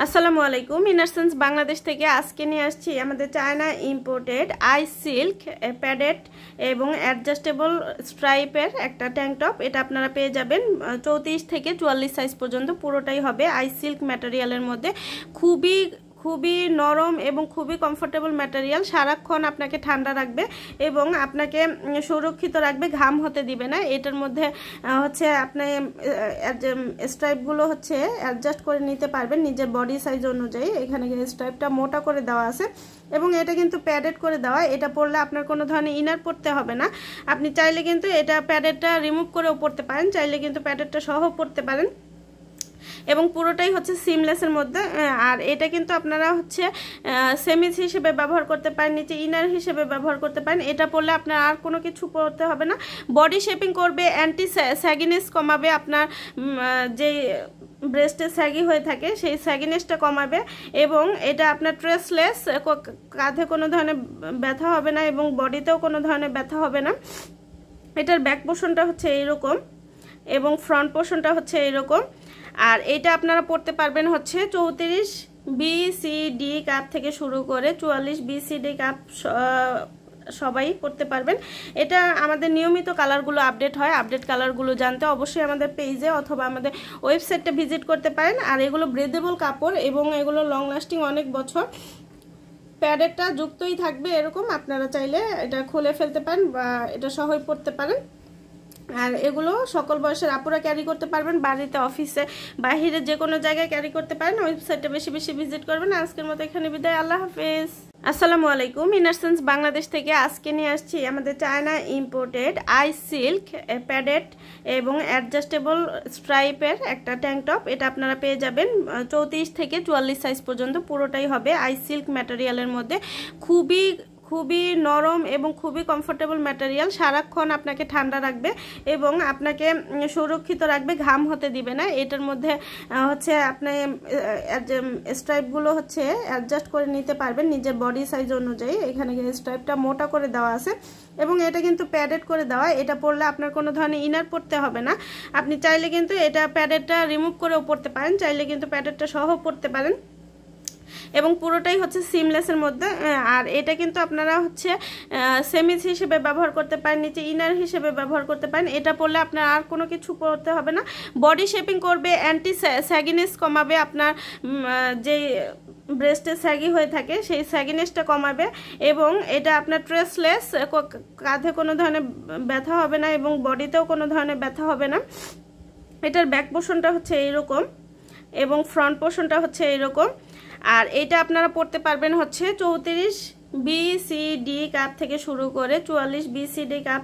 আসসালামু আলাইকুম। ইনারসেন্স বাংলাদেশ থেকে আজকে নিয়ে আসছি আমাদের China imported I silk padded এবং অ্যাডজাস্টেবল স্ট্রাইপের একটা ট্যাঙ্ক টপ। এটা আপনারা পেয়ে যাবেন 34 থেকে 44 সাইজ পর্যন্ত, পুরোটাই হবে আই সিল্ক ম্যাটেরিয়ালের মধ্যে। খুবই নরম এবং খুবই কমফোর্টেবল ম্যাটেরিয়াল, সারাক্ষণ আপনাকে ঠান্ডা রাখবে এবং আপনাকে সুরক্ষিত রাখবে, ঘাম হতে দিবে না। এটার মধ্যে হচ্ছে আপনি স্ট্রাইপগুলো হচ্ছে অ্যাডজাস্ট করে নিতে পারবেন নিজের বডি সাইজ অনুযায়ী। এখানে স্ট্রাইপটা মোটা করে দেওয়া আছে এবং এটা কিন্তু প্যাডেড করে দেওয়া। এটা পরলে আপনার কোনো ধরনের ইনার পরতে হবে না। আপনি চাইলে কিন্তু এটা প্যাডেডটা রিমুভ করেও পরতে পারেন, চাইলে কিন্তু প্যাডেডটা সহ পরতে পারেন এবং পুরোটাই হচ্ছে সিমলেসের মধ্যে। আর এটা কিন্তু আপনারা হচ্ছে সেমিজ হিসেবে ব্যবহার করতে পারেন, নিচে ইনার হিসেবে ব্যবহার করতে পারেন। এটা পরলে আপনার আর কোনো কিছু পরতে হবে না। বডি শেপিং করবে, অ্যান্টি স্যাগিনেস কমাবে, আপনার যে ব্রেস্টে স্যাগি হয়ে থাকে সেই স্যাগিনেসটা কমাবে এবং এটা আপনার ট্রেসলেস, কাঁধে কোনো ধরনের ব্যথা হবে না এবং বডিতেও কোনো ধরনের ব্যথা হবে না। এটার ব্যাক পোর্শনটা হচ্ছে এইরকম এবং ফ্রন্ট পোর্শনটা হচ্ছে এইরকম। আর এটা আপনারা পড়তে পারবেন হচ্ছে 34 BCD কাপ থেকে শুরু করে 44 BCD কাপ সবাই পড়তে পারবেন। এটা আমাদের নিয়মিত কালারগুলো আপডেট হয়। আপডেট কালারগুলো জানতে অবশ্যই আমাদের পেজে অথবা আমাদের ওয়েবসাইটটা ভিজিট করতে পারেন। আর এগুলো ব্রেদেবল কাপড় এবং এগুলো লং লাস্টিং অনেক বছর। প্যাডেডটা যুক্তই থাকবে এরকম, আপনারা চাইলে এটা খুলে ফেলতে পারেন বা এটা সহই পড়তে পারেন। আর এগুলো সকল বয়সের আপুরা ক্যারি করতে পারবেন, বাড়িতে, অফিসে, বাহিরে যে কোনো জায়গায় ক্যারি করতে পারেন। ওয়েবসাইটে বেশি বেশি ভিজিট করবেন। আজকের মতো এখানে বিদায়, আল্লাহ হাফেজ। আসসালামু আলাইকুম। ইনারসেন্স বাংলাদেশ থেকে আজকে নিয়ে আসছি আমাদের China imported I silk padded এবং অ্যাডজাস্টেবল স্ট্রাইপের একটা ট্যাঙ্ক টপ। এটা আপনারা পেয়ে যাবেন 34 থেকে 44 সাইজ পর্যন্ত, পুরোটাই হবে আই সিল্ক ম্যাটেরিয়ালের মধ্যে। খুবই নরম এবং খুবই কমফোর্টেবল ম্যাটেরিয়াল, সারাক্ষণ আপনাকে ঠান্ডা রাখবে এবং আপনাকে সুরক্ষিত রাখবে, ঘাম হতে দিবে না। এটার মধ্যে হচ্ছে আপনি স্ট্রাইপগুলো হচ্ছে অ্যাডজাস্ট করে নিতে পারবেন নিজের বডি সাইজ অনুযায়ী। এখানে স্ট্রাইপটা মোটা করে দেওয়া আছে এবং এটা কিন্তু প্যাডেড করে দেওয়া। এটা পরলে আপনার কোনো ধরনের ইনার পরতে হবে না। আপনি চাইলে কিন্তু এটা প্যাডেডটা রিমুভ করেও পরতে পারেন, চাইলে কিন্তু প্যাডেডটা সহ পরতে পারেন এবং পুরোটাই হচ্ছে সিমলেসের মধ্যে। আর এটা কিন্তু আপনারা হচ্ছে সেমিজ হিসেবে ব্যবহার করতে পারেন, নিচে ইনার হিসেবে ব্যবহার করতে পারেন। এটা পরলে আপনার আর কোনো কিছু পরতে হবে না। বডি শেপিং করবে, অ্যান্টি স্যাগিনেস কমাবে, আপনার যে ব্রেস্টে স্যাগি হয়ে থাকে সেই স্যাগিনেসটা কমাবে এবং এটা আপনার ট্রেসলেস, কাঁধে কোনো ধরনের ব্যথা হবে না এবং বডিতেও কোনো ধরনের ব্যথা হবে না। এটার ব্যাক পোর্শনটা হচ্ছে এইরকম এবং ফ্রন্ট পোর্শনটা হচ্ছে এইরকম। আর এটা আপনারা পড়তে পারবেন হচ্ছে 34 BCD কাপ থেকে শুরু করে 44 BCD কাপ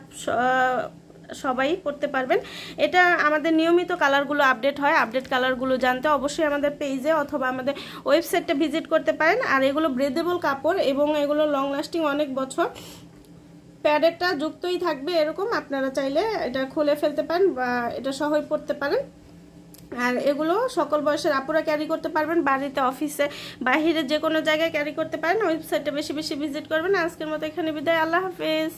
সবাই পড়তে পারবেন। এটা আমাদের নিয়মিত কালারগুলো আপডেট হয়। আপডেট কালারগুলো জানতে অবশ্যই আমাদের পেজে অথবা আমাদের ওয়েবসাইটটা ভিজিট করতে পারেন। আর এগুলো ব্রেদেবল কাপড় এবং এগুলো লং লাস্টিং অনেক বছর। প্যাডেডটা যুক্তই থাকবে এরকম, আপনারা চাইলে এটা খুলে ফেলতে পারেন বা এটা সহই পড়তে পারেন। আর এগুলো সকল বয়সের আপুরা ক্যারি করতে পারবেন, বাড়িতে, অফিসে, বাহিরে যে কোনো জায়গায় ক্যারি করতে পারেন। ওয়েবসাইটটা বেশি বেশি ভিজিট করবেন। আজকের মতো এখানে বিদায়, আল্লাহ হাফেজ।